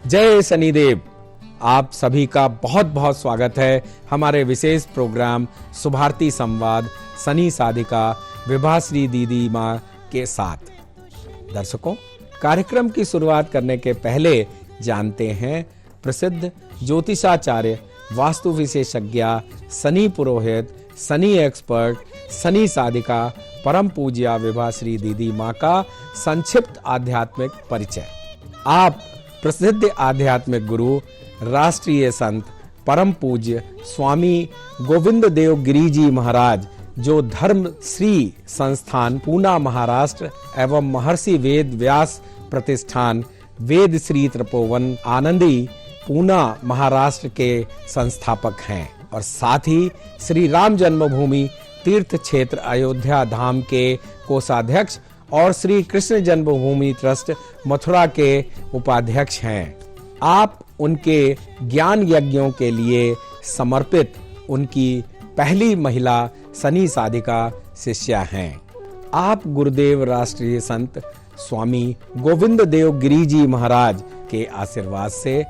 जय शनिदेव। आप सभी का बहुत बहुत स्वागत है हमारे विशेष प्रोग्राम शुभारती संवाद शनि साधिका विभाश्री दीदी माँ के साथ। दर्शकों, कार्यक्रम की शुरुआत करने के पहले जानते हैं प्रसिद्ध ज्योतिषाचार्य, वास्तु विशेषज्ञ, शनि पुरोहित, शनि एक्सपर्ट, शनि साधिका परम पूज्या विभाश्री दीदी माँ का संक्षिप्त आध्यात्मिक परिचय। आप प्रसिद्ध आध्यात्मिक गुरु, राष्ट्रीय संत, परम पूज्य स्वामी गोविंद देव गिरी जी महाराज, जो धर्म श्री संस्थान पूना महाराष्ट्र एवं महर्षि वेद व्यास प्रतिष्ठान वेद श्री तपोवन आनंदी पूना महाराष्ट्र के संस्थापक हैं और साथ ही श्री राम जन्मभूमि तीर्थ क्षेत्र अयोध्या धाम के कोषाध्यक्ष और श्री कृष्ण जन्मभूमि ट्रस्ट मथुरा के उपाध्यक्ष हैं। आप उनके ज्ञान यज्ञों के लिए समर्पित उनकी पहली महिला शनि साधिका शिष्या हैं। आप गुरुदेव राष्ट्रीय संत स्वामी गोविंद देव गिरी जी महाराज के आशीर्वाद से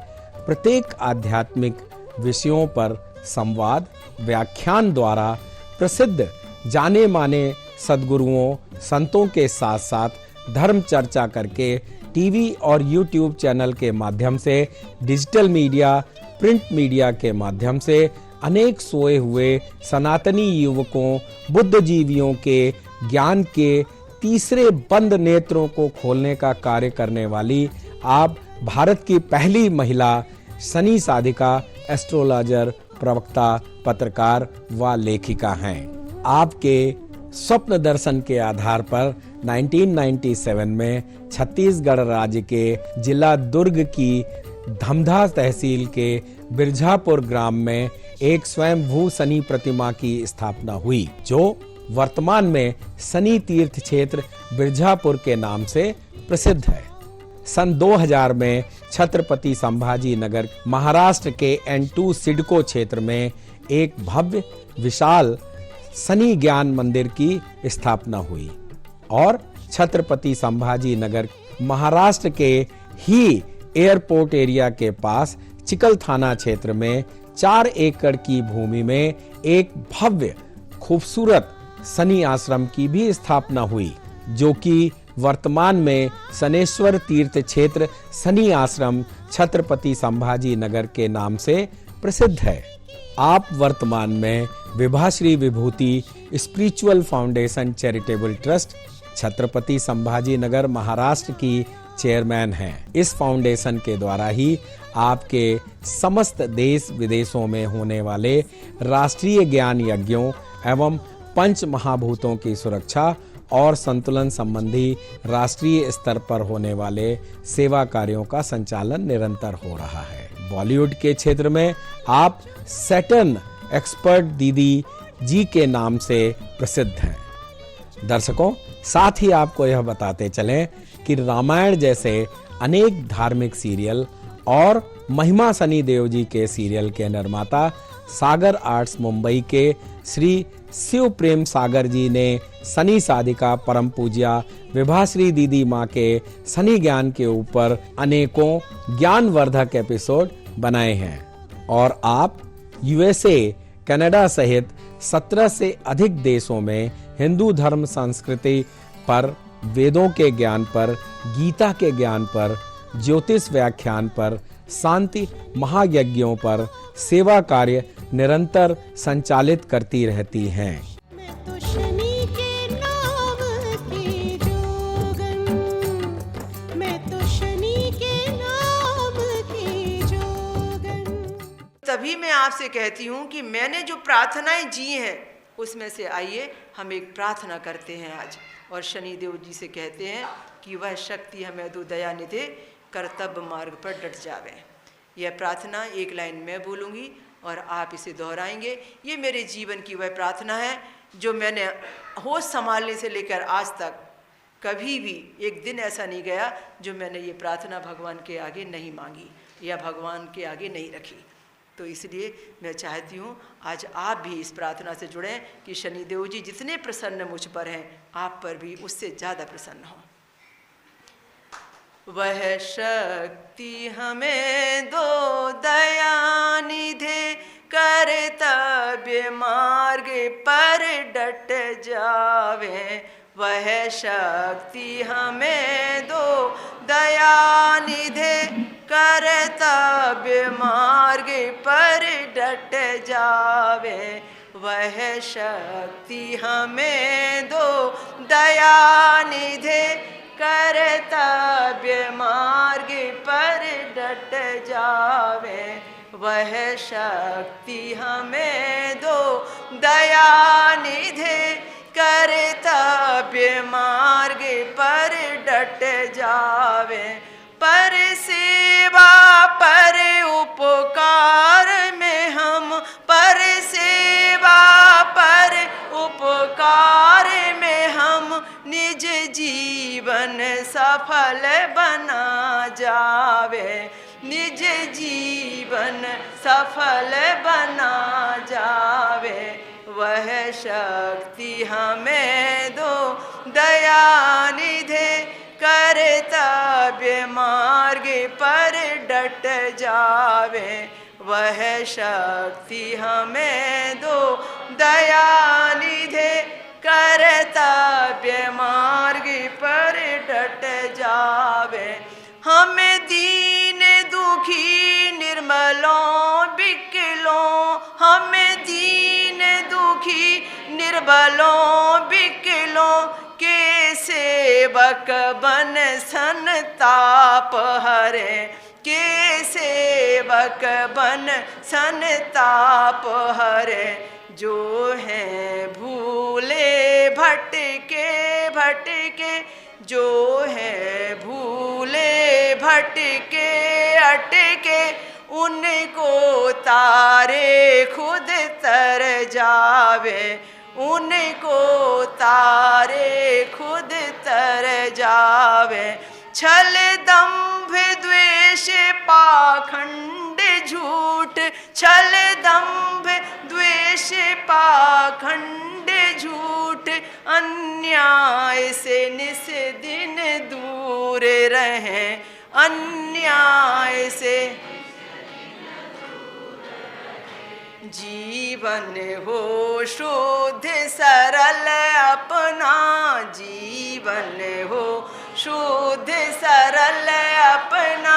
प्रत्येक आध्यात्मिक विषयों पर संवाद व्याख्यान द्वारा प्रसिद्ध जाने माने सद्गुरुओं संतों के साथ साथ धर्म चर्चा करके टीवी और यूट्यूब चैनल के माध्यम से, डिजिटल मीडिया, प्रिंट मीडिया के माध्यम से अनेक सोए हुए सनातनी युवकों, बुद्धिजीवियों के ज्ञान के तीसरे बंद नेत्रों को खोलने का कार्य करने वाली आप भारत की पहली महिला शनि साधिका, एस्ट्रोलॉजर, प्रवक्ता, पत्रकार व लेखिका हैं। आपके स्वप्न दर्शन के आधार पर 1997 में छत्तीसगढ़ राज्य के जिला दुर्ग की धमधा तहसील के बिरजापुर ग्राम में एक स्वयंभू शनि प्रतिमा की स्थापना हुई, जो वर्तमान में शनि तीर्थ क्षेत्र बिरजापुर के नाम से प्रसिद्ध है। सन 2000 में छत्रपति संभाजी नगर महाराष्ट्र के N2 सिडको क्षेत्र में एक भव्य विशाल शनि ज्ञान मंदिर की स्थापना हुई और छत्रपति संभाजी नगर महाराष्ट्र के ही एयरपोर्ट एरिया के पास चिकल थाना क्षेत्र में 4 एकड़ की भूमि में एक भव्य खूबसूरत शनि आश्रम की भी स्थापना हुई, जो कि वर्तमान में शनेश्वर तीर्थ क्षेत्र शनि आश्रम छत्रपति संभाजी नगर के नाम से प्रसिद्ध है। आप वर्तमान में Vibhashri Vibhuti spiritual foundation charitable trust Chhatrapati Sambhaji Nagar Maharashtra की चेयरमैन हैं। इस फाउंडेशन के द्वारा ही आपके समस्त देश विदेशों में होने वाले राष्ट्रीय ज्ञान यज्ञों एवं पंच महाभूतों की सुरक्षा और संतुलन संबंधी राष्ट्रीय स्तर पर होने वाले सेवा कार्यों का संचालन निरंतर हो रहा है। बॉलीवुड के क्षेत्र में आप सैटर्न एक्सपर्ट दीदी जी के नाम से प्रसिद्ध हैं। दर्शकों, साथ ही आपको यह बताते चलें कि रामायण जैसे अनेक धार्मिक सीरियल और महिमा शनि देव जी के सीरियल के निर्माता सागर आर्ट्स मुंबई के श्री शिव प्रेम सागर जी ने शनि साधिका परम पूज्या विभाश्री दीदी माँ के शनि ज्ञान के ऊपर अनेकों ज्ञानवर्धक एपिसोड बनाए हैं और आप USA, कनाडा सहित 17 से अधिक देशों में हिंदू धर्म संस्कृति पर, वेदों के ज्ञान पर, गीता के ज्ञान पर, ज्योतिष व्याख्यान पर, शांति महायज्ञों पर सेवा कार्य निरंतर संचालित करती रहती हैं। तभी मैं आपसे कहती हूँ कि मैंने जो प्रार्थनाएं जी हैं उसमें से आइए हम एक प्रार्थना करते हैं आज, और शनिदेव जी से कहते हैं कि वह शक्ति हमें दो दया निधे, कर्तव्य मार्ग पर डट जावे। यह प्रार्थना एक लाइन मैं बोलूँगी और आप इसे दोहराएंगे। ये मेरे जीवन की वह प्रार्थना है जो मैंने होश संभालने से लेकर आज तक कभी भी एक दिन ऐसा नहीं गया जो मैंने ये प्रार्थना भगवान के आगे नहीं मांगी या भगवान के आगे नहीं रखी। तो इसलिए मैं चाहती हूँ आज आप भी इस प्रार्थना से जुड़ें कि शनिदेव जी जितने प्रसन्न मुझ पर हैं, आप पर भी उससे ज़्यादा प्रसन्न हों। वह शक्ति हमें दो दयानिधे, कर्तव्य मार्ग पर डट जावे। वह शक्ति हमें दो दयानिधे, कर्तव्य मार्ग पर डट जावे। वह शक्ति हमें दो दयानिधे, कर्तव्य मार्ग पर डट जावे। वह शक्ति हमें दो दयानिधे, कर्तव्य मार्ग पर डट जावे। पर सेवा पर उपकार में हम, पर सेवा पर उपकार में हम निज जीवन सफल बना जावे। निज जीवन सफल बना जावे। वह शक्ति हमें दो दयानिधे, कर्तव्य मार्ग पर डट जावे। वह शक्ति हमें दो दयानिधे, कर्तव्य मार्ग पर डट जावे। हमें दीन दुखी निर्मलों बिकलों, हमें दीन दुखी निर्बलों बिकलों के सेवक बन संताप हरे। के सेवक बन संताप हरे। जो हैं भूले भटके भटके, जो है भूले भटके अटके, उनको तारे खुद तर जावे। उनको तारे खुद तर जावे। छल दंभ द्वेष पाखंड झूठ, छल दंभ द्वेष पाखंड झूठ, अन्याय से निस दिन दूर रहें। अन्याय से जीवन हो शुद्ध सरल अपना, जीवन हो शुद्ध सरल अपना,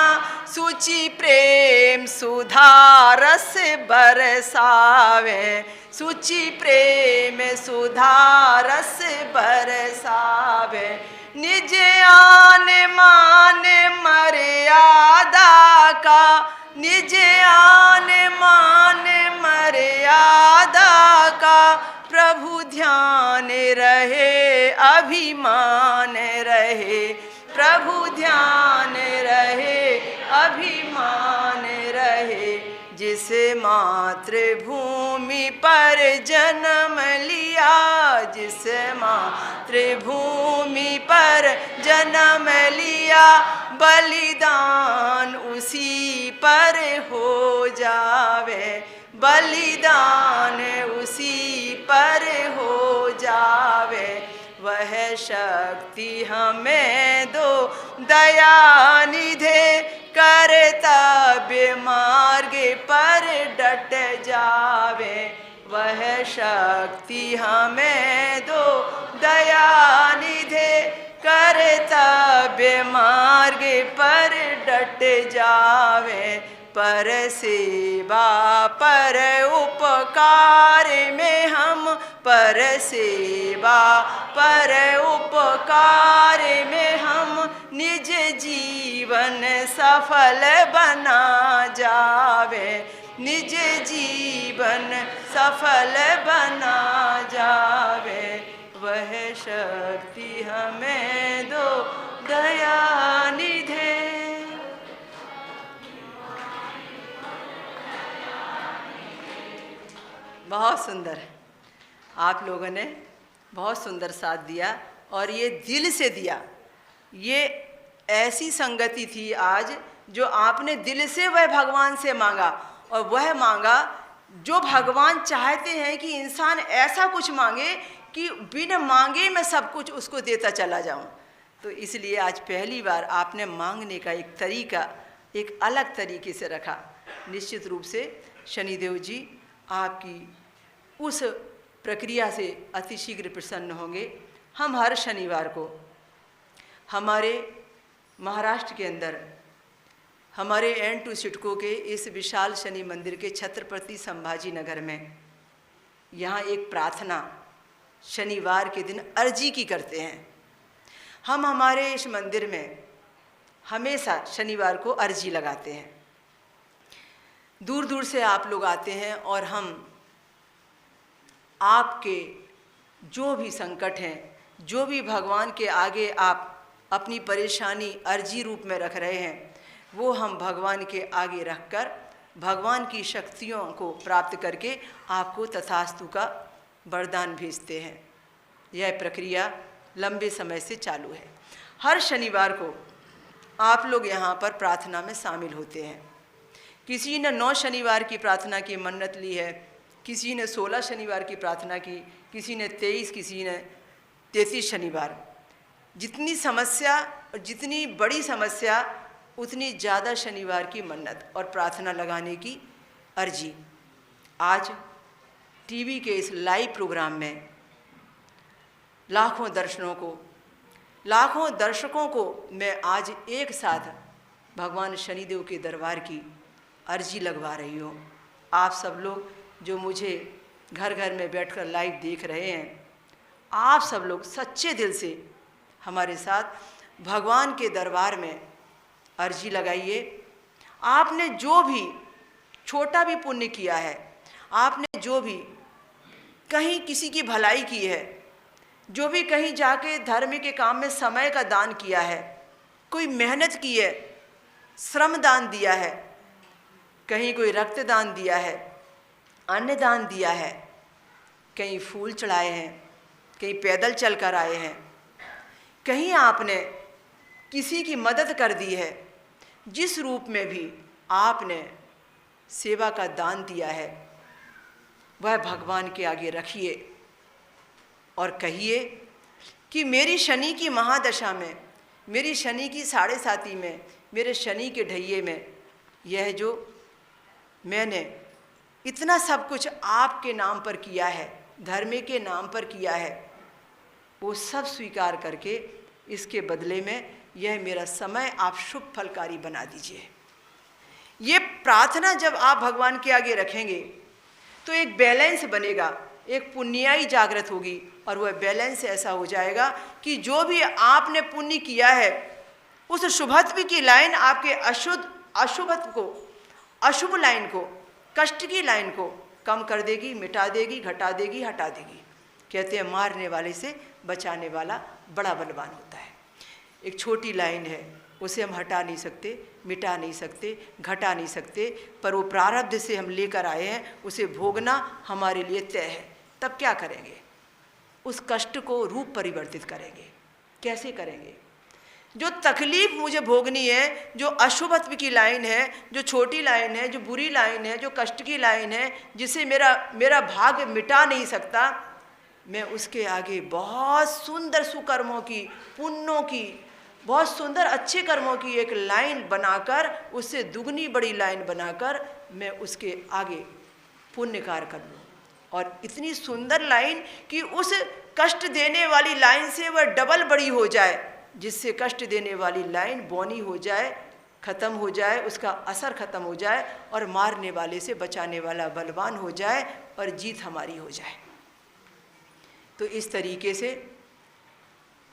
सुचि प्रेम सुधा रस बरसावे। सुचि प्रेम सुधा रस बरसावे। निज आन मान मर्यादा का, निज आन मान मर्यादा का, प्रभु ध्यान रहे अभिमान रहे। प्रभु ध्यान रहे अभिमान रहे। जिस मातृभूमि पर जन्म लिया, जिस मातृभूमि पर जन्म लिया, बलिदान उसी पर हो जावे। बलिदान उसी पर हो जावे। वह शक्ति हमें दो दयानिधे, कर्तव्य मार्ग पर डट जावे। वह शक्ति हमें दो दयानिधे, कर्तव्य मार्ग पर डट जावे। पर सेवा पर उपकार में हम, पर सेवा पर उपकार में हम निज जीवन सफल बना जावे। निज जीवन सफल बना जावे। वह शक्ति हमें दो दयानिधे। बहुत सुंदर है, आप लोगों ने बहुत सुंदर साथ दिया और ये दिल से दिया। ये ऐसी संगति थी आज जो आपने दिल से वह भगवान से मांगा, और वह मांगा जो भगवान चाहते हैं कि इंसान ऐसा कुछ मांगे कि बिन मांगे मैं सब कुछ उसको देता चला जाऊं। तो इसलिए आज पहली बार आपने मांगने का एक तरीका एक अलग तरीके से रखा। निश्चित रूप से शनिदेव जी आपकी उस प्रक्रिया से अतिशीघ्र प्रसन्न होंगे। हम हर शनिवार को हमारे महाराष्ट्र के अंदर हमारे N2 सिडको के इस विशाल शनि मंदिर के छत्रपति संभाजी नगर में यहाँ एक प्रार्थना शनिवार के दिन अर्जी की करते हैं। हम हमारे इस मंदिर में हमेशा शनिवार को अर्जी लगाते हैं। दूर दूर से आप लोग आते हैं और हम आपके जो भी संकट हैं, जो भी भगवान के आगे आप अपनी परेशानी अर्जी रूप में रख रहे हैं, वो हम भगवान के आगे रखकर भगवान की शक्तियों को प्राप्त करके आपको तथास्तु का वरदान भेजते हैं। यह प्रक्रिया लंबे समय से चालू है। हर शनिवार को आप लोग यहाँ पर प्रार्थना में शामिल होते हैं। किसी ने 9 शनिवार की प्रार्थना की मन्नत ली है, किसी ने 16 शनिवार की प्रार्थना की, किसी ने 23, किसी ने 33 शनिवार। जितनी समस्या और जितनी बड़ी समस्या उतनी ज़्यादा शनिवार की मन्नत और प्रार्थना लगाने की अर्जी। आज टीवी के इस लाइव प्रोग्राम में लाखों दर्शकों को मैं आज एक साथ भगवान शनिदेव के दरबार की अर्जी लगवा रही हूँ। आप सब लोग जो मुझे घर घर में बैठकर लाइव देख रहे हैं, आप सब लोग सच्चे दिल से हमारे साथ भगवान के दरबार में अर्जी लगाइए। आपने जो भी छोटा भी पुण्य किया है, आपने जो भी कहीं किसी की भलाई की है, जो भी कहीं जाके धर्म के काम में समय का दान किया है, कोई मेहनत की है, श्रम दान दिया है, कहीं कोई रक्त दान दिया है, अन्न दान दिया है, कहीं फूल चढ़ाए हैं, कहीं पैदल चल कर आए हैं, कहीं आपने किसी की मदद कर दी है, जिस रूप में भी आपने सेवा का दान दिया है, वह भगवान के आगे रखिए और कहिए कि मेरी शनि की महादशा में, मेरी शनि की 7.5 में, मेरे शनि के ढैये में यह जो मैंने इतना सब कुछ आपके नाम पर किया है, धर्म के नाम पर किया है, वो सब स्वीकार करके इसके बदले में यह मेरा समय आप शुभ फलकारी बना दीजिए। ये प्रार्थना जब आप भगवान के आगे रखेंगे तो एक बैलेंस बनेगा, एक पुण्याई जागृत होगी और वह बैलेंस ऐसा हो जाएगा कि जो भी आपने पुण्य किया है उस शुभत्व की लाइन आपके अशुभत्व को, अशुभ लाइन को, कष्ट की लाइन को कम कर देगी, मिटा देगी, घटा देगी, हटा देगी। कहते हैं मारने वाले से बचाने वाला बड़ा बलवान होता है। एक छोटी लाइन है, उसे हम हटा नहीं सकते, मिटा नहीं सकते, घटा नहीं सकते, पर वो प्रारब्ध से हम लेकर आए हैं, उसे भोगना हमारे लिए तय है। तब क्या करेंगे? उस कष्ट को रूप परिवर्तित करेंगे। कैसे करेंगे? जो तकलीफ मुझे भोगनी है, जो अशुभत्व की लाइन है, जो छोटी लाइन है, जो बुरी लाइन है, जो कष्ट की लाइन है, जिसे मेरा भाग्य मिटा नहीं सकता, मैं उसके आगे बहुत सुंदर सुकर्मों की, पुण्यों की, बहुत सुंदर अच्छे कर्मों की एक लाइन बनाकर, उससे दुगनी बड़ी लाइन बनाकर मैं उसके आगे पुण्य कार्य कर लूँ। और इतनी सुंदर लाइन कि उस कष्ट देने वाली लाइन से वह डबल बड़ी हो जाए, जिससे कष्ट देने वाली लाइन बौनी हो जाए, ख़त्म हो जाए, उसका असर ख़त्म हो जाए और मारने वाले से बचाने वाला बलवान हो जाए और जीत हमारी हो जाए। तो इस तरीके से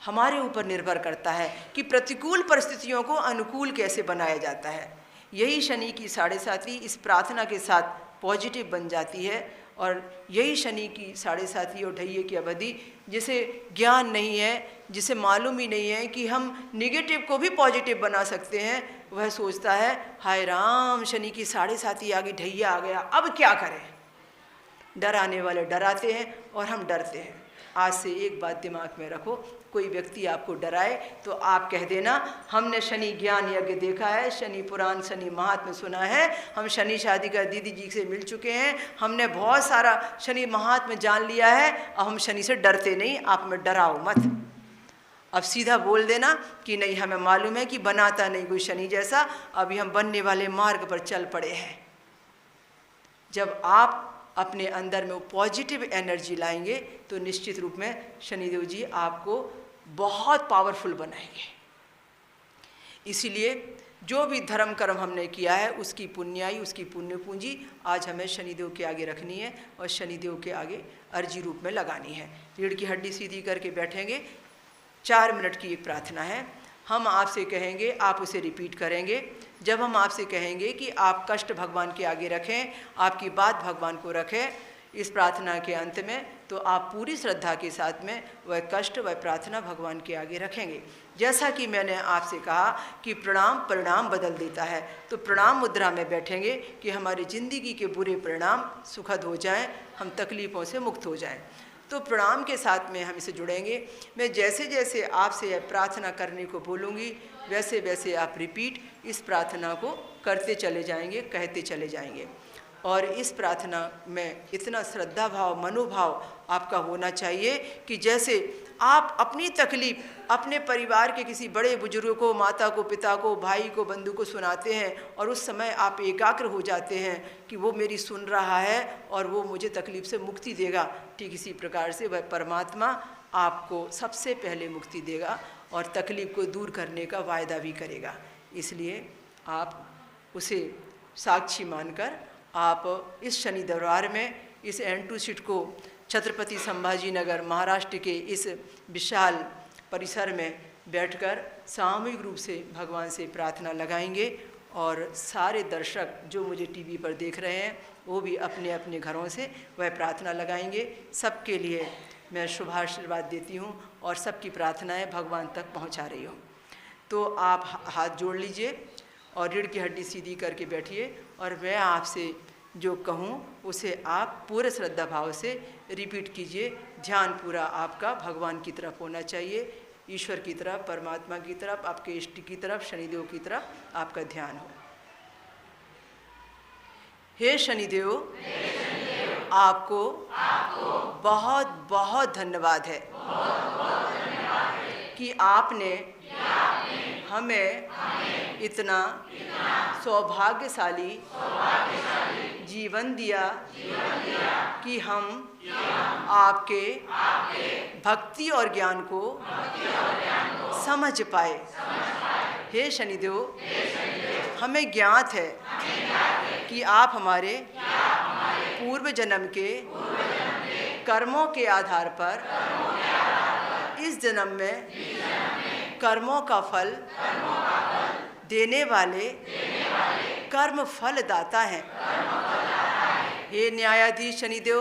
हमारे ऊपर निर्भर करता है कि प्रतिकूल परिस्थितियों को अनुकूल कैसे बनाया जाता है। यही शनि की 7.5 इस प्रार्थना के साथ पॉजिटिव बन जाती है और यही शनि की 7.5 और ढैये की अवधि, जिसे ज्ञान नहीं है, जिसे मालूम ही नहीं है कि हम निगेटिव को भी पॉजिटिव बना सकते हैं, वह सोचता है हाय राम, शनि की 7.5 आ गई, ढैया आ गया, अब क्या करें। डराने वाले डराते हैं और हम डरते हैं। आज से एक बात दिमाग में रखो, कोई व्यक्ति आपको डराए तो आप कह देना हमने शनि ज्ञान यज्ञ देखा है, शनि पुराण, शनि महात्म्य सुना है, हम शनि शादी का दीदी जी से मिल चुके हैं, हमने बहुत सारा शनि महात्म्य जान लिया है, अब हम शनि से डरते नहीं, आप में डराओ मत। अब सीधा बोल देना कि नहीं, हमें मालूम है कि बनाता नहीं कोई शनि जैसा, अभी हम बनने वाले मार्ग पर चल पड़े हैं। जब आप अपने अंदर में वो पॉजिटिव एनर्जी लाएंगे तो निश्चित रूप में शनिदेव जी आपको बहुत पावरफुल बनाएंगे। इसीलिए जो भी धर्म कर्म हमने किया है उसकी पुण्याई, उसकी पुण्य पूंजी आज हमें शनिदेव के आगे रखनी है और शनिदेव के आगे अर्जी रूप में लगानी है। रीढ़ की हड्डी सीधी करके बैठेंगे, 4 मिनट की एक प्रार्थना है। हम आपसे कहेंगे, आप उसे रिपीट करेंगे। जब हम आपसे कहेंगे कि आप कष्ट भगवान के आगे रखें, आपकी बात भगवान को रखें, इस प्रार्थना के अंत में तो आप पूरी श्रद्धा के साथ में वह कष्ट, वह प्रार्थना भगवान के आगे रखेंगे। जैसा कि मैंने आपसे कहा कि प्रणाम परिणाम बदल देता है, तो प्रणाम मुद्रा में बैठेंगे कि हमारी ज़िंदगी के बुरे परिणाम सुखद हो जाएं, हम तकलीफ़ों से मुक्त हो जाएं। तो प्रणाम के साथ में हम इसे जुड़ेंगे। मैं जैसे जैसे आपसे यह प्रार्थना करने को बोलूँगी वैसे वैसे आप रिपीट इस प्रार्थना को करते चले जाएंगे, कहते चले जाएंगे। और इस प्रार्थना में इतना श्रद्धा भाव, मनोभाव आपका होना चाहिए कि जैसे आप अपनी तकलीफ़ अपने परिवार के किसी बड़े बुजुर्ग को, माता को, पिता को, भाई को, बंधु को सुनाते हैं और उस समय आप एकाग्र हो जाते हैं कि वो मेरी सुन रहा है और वो मुझे तकलीफ़ से मुक्ति देगा। ठीक इसी प्रकार से वह परमात्मा आपको सबसे पहले मुक्ति देगा और तकलीफ़ को दूर करने का वायदा भी करेगा। इसलिए आप उसे साक्षी मानकर आप इस शनि दरबार में, इस N2 सीट को छत्रपति संभाजी नगर महाराष्ट्र के इस विशाल परिसर में बैठकर सामूहिक रूप से भगवान से प्रार्थना लगाएंगे। और सारे दर्शक जो मुझे टीवी पर देख रहे हैं वो भी अपने अपने घरों से वह प्रार्थना लगाएंगे। सबके लिए मैं शुभाशीर्वाद देती हूँ और सबकी प्रार्थनाएं भगवान तक पहुँचा रही हूँ। तो आप हाथ जोड़ लीजिए और रीढ़ की हड्डी सीधी करके बैठिए और मैं आपसे जो कहूँ उसे आप पूरे श्रद्धा भाव से रिपीट कीजिए। ध्यान पूरा आपका भगवान की तरफ होना चाहिए, ईश्वर की तरफ, परमात्मा की तरफ, आपके इष्ट की तरफ, शनिदेव की तरफ आपका ध्यान हो। हे शनिदेव, आपको बहुत बहुत धन्यवाद है कि आपने हमें इतना सौभाग्यशाली जीवन दिया कि हम आपके भक्ति और ज्ञान को समझ पाए। हे शनिदेव, हमें ज्ञात है कि आप हमारे पूर्व जन्म के कर्मों के आधार पर इस जन्म में कर्मों का फल देने वाले कर्म फल दाता हैं। हे न्यायाधीश शनिदेव,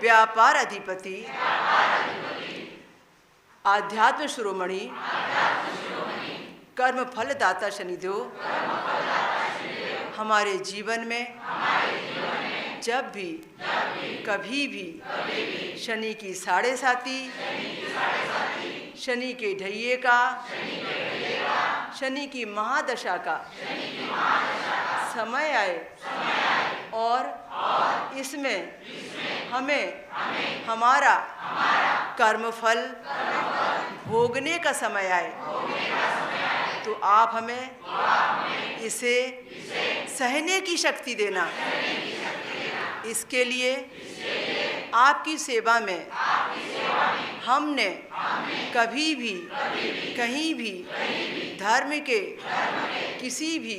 व्यापार अधिपति, आध्यात्म शिरोमणि, कर्म फल दाता शनिदेव, हमारे जीवन में जब भी कभी भी शनि की साढ़े साती, शनि के ढैये का, शनि की महादशा का समय आए और इसमें हमें हमारा कर्मफल भोगने का समय आए, तो आप हमें इसे सहने की शक्ति देना। इसके लिए आपकी सेवा में हमने कभी भी कहीं भी धर्म के किसी भी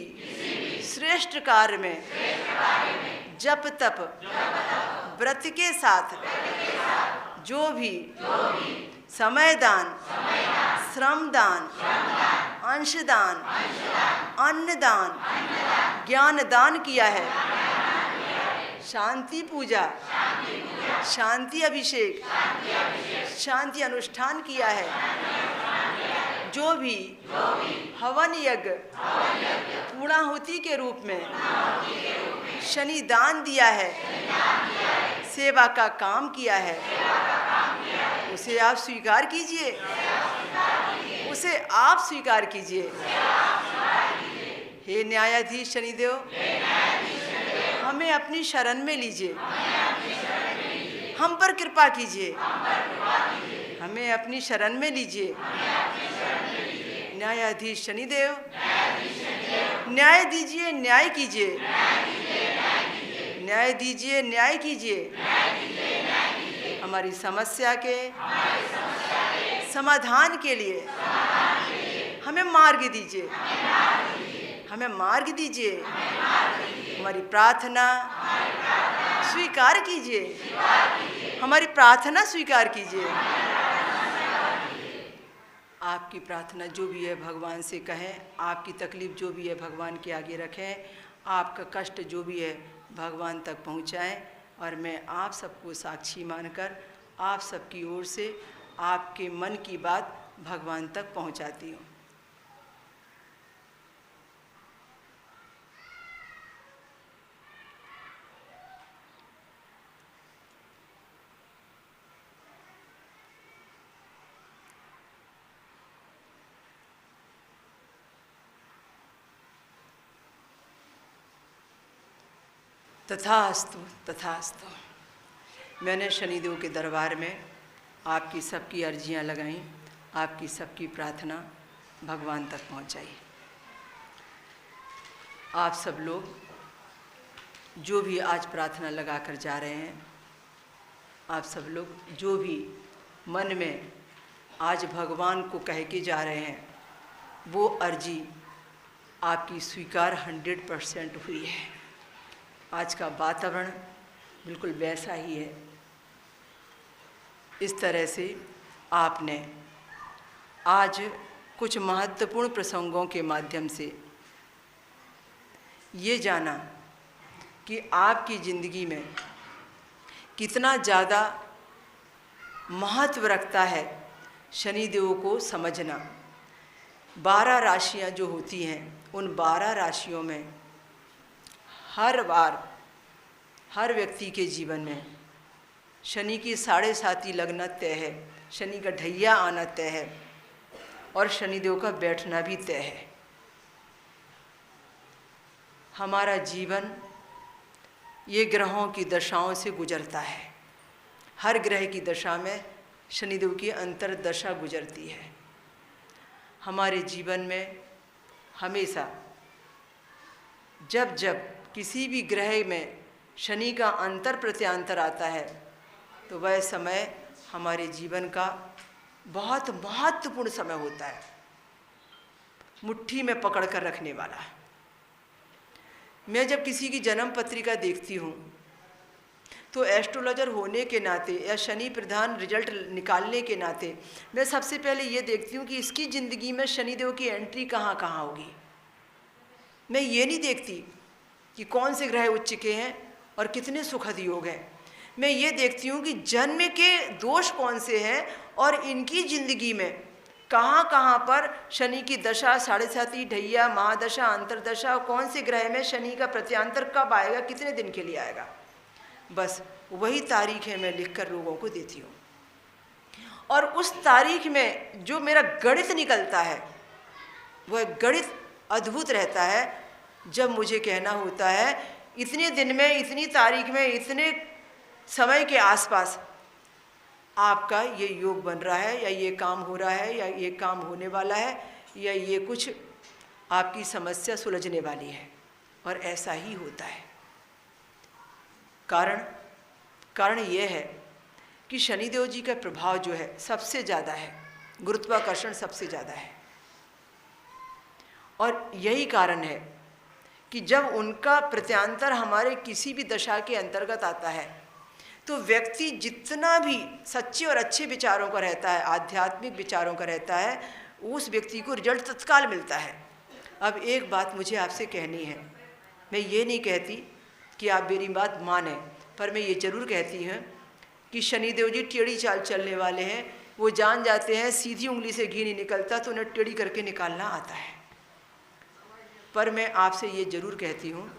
श्रेष्ठ कार्य में जप तप व्रत के साथ जो भी समय दान, श्रम दान, अंशदान, अन्नदान, ज्ञान दान किया है, शांति पूजा, शांति अभिषेक, शांति अनुष्ठान किया है, जो भी हवन यज्ञ पूर्णाहुति के रूप में शनि दान दिया है, सेवा का काम किया है, उसे आप स्वीकार कीजिए, उसे आप स्वीकार कीजिए। हे न्यायाधीश शनिदेव, हमें अपनी शरण में लीजिए, हम पर कृपा कीजिए, हमें अपनी शरण में लीजिए। न्यायाधीश शनिदेव, न्याय दीजिए, न्याय कीजिए। न्याय दीजिए, न्याय कीजिए। हमारी समस्या के समाधान के लिए हमें मार्ग दीजिए। हमें मार्ग दीजिए। हमारी प्रार्थना स्वीकार कीजिए। हमारी प्रार्थना स्वीकार कीजिए। आपकी प्रार्थना जो भी है भगवान से कहें। आपकी तकलीफ जो भी है भगवान के आगे रखें। आपका कष्ट जो भी है भगवान तक पहुंचाएं। और मैं आप सबको साक्षी मानकर आप सबकी ओर से आपके मन की बात भगवान तक पहुंचाती हूँ। तथास्तु, तथास्तु। मैंने शनिदेव के दरबार में आपकी सबकी अर्जियां लगाईं, आपकी सबकी प्रार्थना भगवान तक पहुंचाई। आप सब लोग जो भी आज प्रार्थना लगा कर जा रहे हैं, आप सब लोग जो भी मन में आज भगवान को कह के जा रहे हैं, वो अर्जी आपकी स्वीकार 100% हुई है। आज का वातावरण बिल्कुल वैसा ही है। इस तरह से आपने आज कुछ महत्वपूर्ण प्रसंगों के माध्यम से ये जाना कि आपकी ज़िंदगी में कितना ज़्यादा महत्व रखता है शनिदेव को समझना। 12 राशियाँ जो होती हैं, उन 12 राशियों में हर बार हर व्यक्ति के जीवन में शनि की 7.5 लगना तय है, शनि का ढैया आना तय है और शनिदेव का बैठना भी तय है। हमारा जीवन ये ग्रहों की दशाओं से गुजरता है। हर ग्रह की दशा में शनिदेव की अंतर्दशा गुजरती है। हमारे जीवन में हमेशा जब जब किसी भी ग्रह में शनि का अंतर प्रत्यांतर आता है तो वह समय हमारे जीवन का बहुत महत्वपूर्ण समय होता है, मुट्ठी में पकड़ कर रखने वाला। मैं जब किसी की जन्म पत्रिका देखती हूँ तो एस्ट्रोलॉजर होने के नाते या शनि प्रधान रिजल्ट निकालने के नाते मैं सबसे पहले ये देखती हूँ कि इसकी ज़िंदगी में शनिदेव की एंट्री कहाँ कहाँ होगी। मैं ये नहीं देखती कि कौन से ग्रह उच्च के हैं और कितने सुखद योग हैं। मैं ये देखती हूँ कि जन्म के दोष कौन से हैं और इनकी ज़िंदगी में कहाँ कहाँ पर शनि की दशा, 7.5 ढैया, महादशा, अंतरदशा, कौन से ग्रह में शनि का प्रत्यांतर कब आएगा, कितने दिन के लिए आएगा। बस वही तारीखें मैं लिखकर लोगों को देती हूँ। और उस तारीख में जो मेरा गणित निकलता है वह गणित अद्भुत रहता है। जब मुझे कहना होता है इतने दिन में, इतनी तारीख में, इतने समय के आसपास आपका ये योग बन रहा है या ये काम हो रहा है या ये काम होने वाला है या ये कुछ आपकी समस्या सुलझने वाली है, और ऐसा ही होता है। कारण ये है कि शनिदेव जी का प्रभाव जो है सबसे ज़्यादा है, गुरुत्वाकर्षण सबसे ज़्यादा है। और यही कारण है कि जब उनका प्रत्यांतर हमारे किसी भी दशा के अंतर्गत आता है तो व्यक्ति जितना भी सच्चे और अच्छे विचारों का रहता है, आध्यात्मिक विचारों का रहता है, उस व्यक्ति को रिजल्ट तत्काल मिलता है। अब एक बात मुझे आपसे कहनी है, मैं ये नहीं कहती कि आप मेरी बात मानें, पर मैं ये ज़रूर कहती हूँ कि शनिदेव जी टेढ़ी चाल चलने वाले हैं। वो जान जाते हैं सीधी उंगली से घी नहीं निकलता, तो उन्हें टेढ़ी करके निकालना आता है। पर मैं आपसे ये ज़रूर कहती हूँ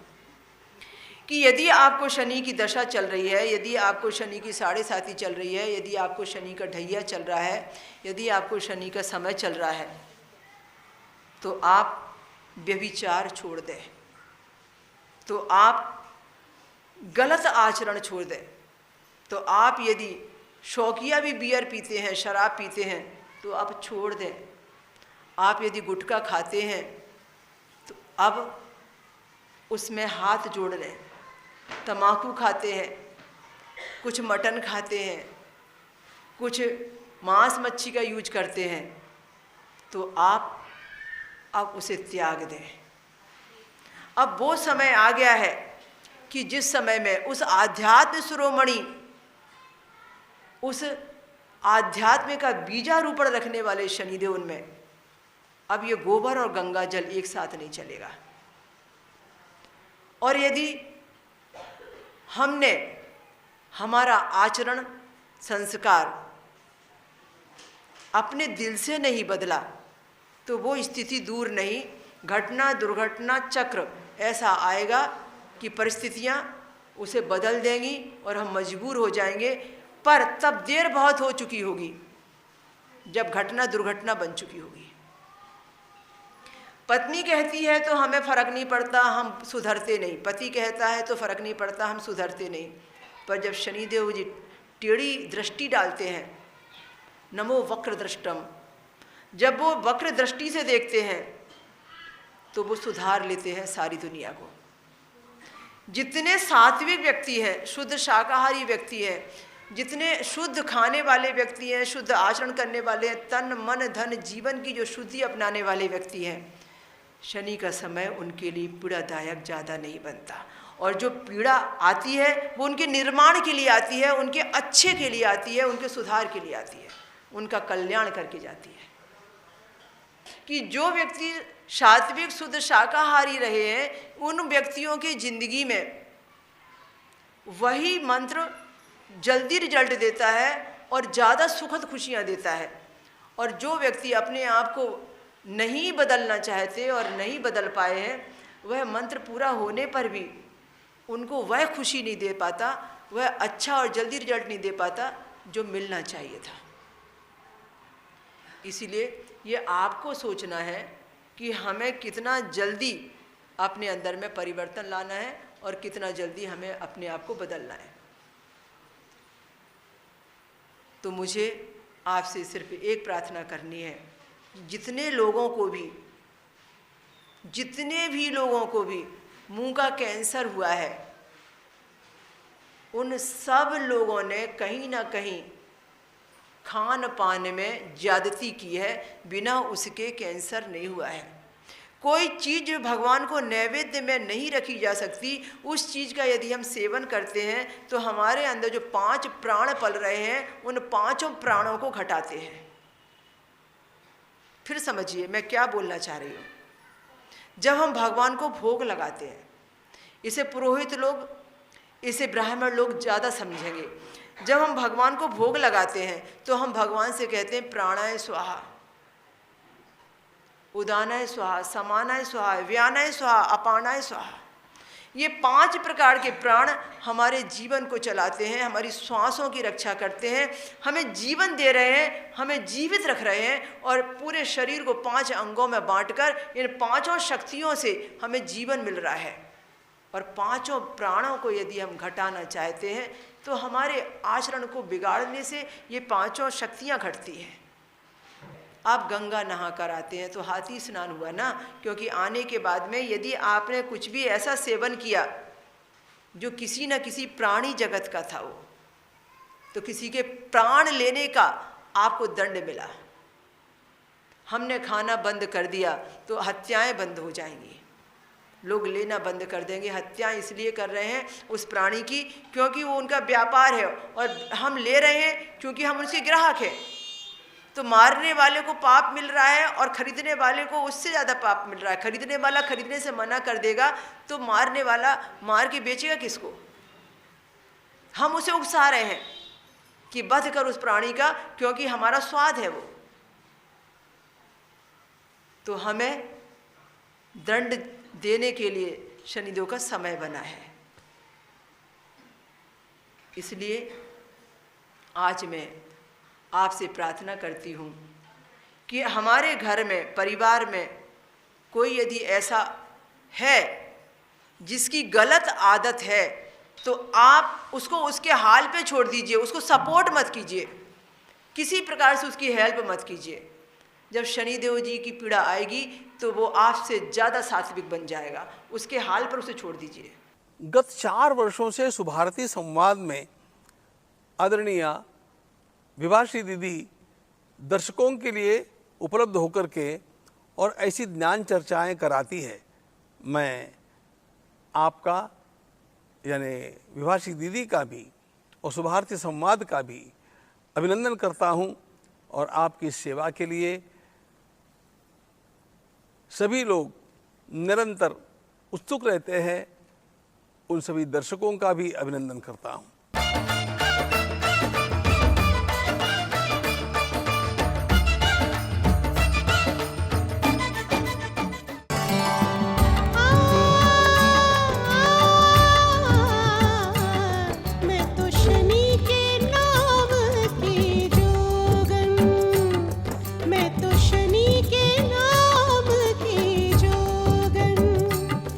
कि यदि आपको शनि की दशा चल रही है, यदि आपको शनि की 7.5 चल रही है, यदि आपको शनि का ढैया चल रहा है, यदि आपको शनि का समय चल रहा है, तो आप व्यभिचार छोड़ दें, तो आप गलत आचरण छोड़ दें, तो आप यदि शौकिया भी बियर पीते हैं, शराब पीते हैं, तो अब छोड़ दें। आप यदि गुटखा खाते हैं तो अब उसमें हाथ जोड़ लें। तम्बाकू खाते हैं, कुछ मटन खाते हैं, कुछ मांस मच्छी का यूज करते हैं, तो आप अब उसे त्याग दें। अब वो समय आ गया है कि जिस समय में उस आध्यात्म शिरोमणि, उस आध्यात्म का बीजारोपण रखने वाले शनिदेव उनमें अब ये गोबर और गंगा जल एक साथ नहीं चलेगा। और यदि हमने हमारा आचरण संस्कार अपने दिल से नहीं बदला तो वो स्थिति दूर नहीं, घटना दुर्घटना चक्र ऐसा आएगा कि परिस्थितियां उसे बदल देंगी और हम मजबूर हो जाएंगे। पर तब देर बहुत हो चुकी होगी जब घटना दुर्घटना बन चुकी होगी। पत्नी कहती है तो हमें फ़र्क नहीं पड़ता, हम सुधरते नहीं। पति कहता है तो फ़र्क नहीं पड़ता, हम सुधरते नहीं। पर जब शनिदेव जी टेढ़ी दृष्टि डालते हैं, नमो वक्र दृष्टम, जब वो वक्र दृष्टि से देखते हैं तो वो सुधार लेते हैं सारी दुनिया को। जितने सात्विक व्यक्ति हैं, शुद्ध शाकाहारी व्यक्ति हैं, जितने शुद्ध खाने वाले व्यक्ति हैं, शुद्ध आचरण करने वाले हैं, तन मन धन जीवन की जो शुद्धि अपनाने वाले व्यक्ति हैं, शनि का समय उनके लिए पीड़ादायक ज़्यादा नहीं बनता। और जो पीड़ा आती है वो उनके निर्माण के लिए आती है, उनके अच्छे के लिए आती है, उनके सुधार के लिए आती है, उनका कल्याण करके जाती है। कि जो व्यक्ति सात्विक शुद्ध शाकाहारी रहे हैं, उन व्यक्तियों की जिंदगी में वही मंत्र जल्दी रिजल्ट देता है और ज़्यादा सुखद खुशियाँ देता है। और जो व्यक्ति अपने आप को नहीं बदलना चाहते और नहीं बदल पाए हैं, वह मंत्र पूरा होने पर भी उनको वह खुशी नहीं दे पाता, वह अच्छा और जल्दी रिजल्ट नहीं दे पाता जो मिलना चाहिए था। इसीलिए ये आपको सोचना है कि हमें कितना जल्दी अपने अंदर में परिवर्तन लाना है और कितना जल्दी हमें अपने आप को बदलना है। तो मुझे आपसे सिर्फ एक प्रार्थना करनी है, जितने भी लोगों को भी मुंह का कैंसर हुआ है, उन सब लोगों ने कहीं ना कहीं खान पान में ज्यादती की है, बिना उसके कैंसर नहीं हुआ है। कोई चीज़ जो भगवान को नैवेद्य में नहीं रखी जा सकती, उस चीज़ का यदि हम सेवन करते हैं तो हमारे अंदर जो 5 प्राण पल रहे हैं, उन 5 प्राणों को घटाते हैं। फिर समझिए मैं क्या बोलना चाह रही हूँ। जब हम भगवान को भोग लगाते हैं, इसे पुरोहित लोग, इसे ब्राह्मण लोग ज़्यादा समझेंगे। जब हम भगवान को भोग लगाते हैं तो हम भगवान से कहते हैं प्राणाय स्वाहा, उदानाय स्वाहा, समानाय स्वाहा, व्यानाय स्वाहा, अपानाय स्वाहा। ये 5 प्रकार के प्राण हमारे जीवन को चलाते हैं, हमारी श्वासों की रक्षा करते हैं, हमें जीवन दे रहे हैं, हमें जीवित रख रहे हैं और पूरे शरीर को 5 अंगों में बांटकर इन 5 शक्तियों से हमें जीवन मिल रहा है। और 5 प्राणों को यदि हम घटाना चाहते हैं तो हमारे आचरण को बिगाड़ने से ये 5 शक्तियाँ घटती हैं। आप गंगा नहा कर आते हैं तो हाथी स्नान हुआ ना, क्योंकि आने के बाद में यदि आपने कुछ भी ऐसा सेवन किया जो किसी न किसी प्राणी जगत का था, वो तो किसी के प्राण लेने का आपको दंड मिला। हमने खाना बंद कर दिया तो हत्याएं बंद हो जाएंगी, लोग लेना बंद कर देंगे। हत्याएं इसलिए कर रहे हैं उस प्राणी की क्योंकि वो उनका व्यापार है, और हम ले रहे हैं क्योंकि हम उनके ग्राहक हैं। तो मारने वाले को पाप मिल रहा है और खरीदने वाले को उससे ज़्यादा पाप मिल रहा है। खरीदने वाला खरीदने से मना कर देगा तो मारने वाला मार के बेचेगा किसको? हम उसे उकसा रहे हैं कि वध कर उस प्राणी का, क्योंकि हमारा स्वाद है वो। तो हमें दंड देने के लिए शनिदेव का समय बना है। इसलिए आज मैं आपसे प्रार्थना करती हूँ कि हमारे घर में, परिवार में कोई यदि ऐसा है जिसकी गलत आदत है तो आप उसको उसके हाल पे छोड़ दीजिए, उसको सपोर्ट मत कीजिए, किसी प्रकार से उसकी हेल्प मत कीजिए। जब शनिदेव जी की पीड़ा आएगी तो वो आपसे ज़्यादा सात्विक बन जाएगा, उसके हाल पर उसे छोड़ दीजिए। गत 4 वर्षों से सुभारती संवाद में आदरणीय विभाश्री दीदी दर्शकों के लिए उपलब्ध होकर के और ऐसी ज्ञान चर्चाएं कराती है। मैं आपका यानी विभाश्री दीदी का भी और सुभारती संवाद का भी अभिनंदन करता हूं और आपकी सेवा के लिए सभी लोग निरंतर उत्सुक रहते हैं, उन सभी दर्शकों का भी अभिनंदन करता हूं।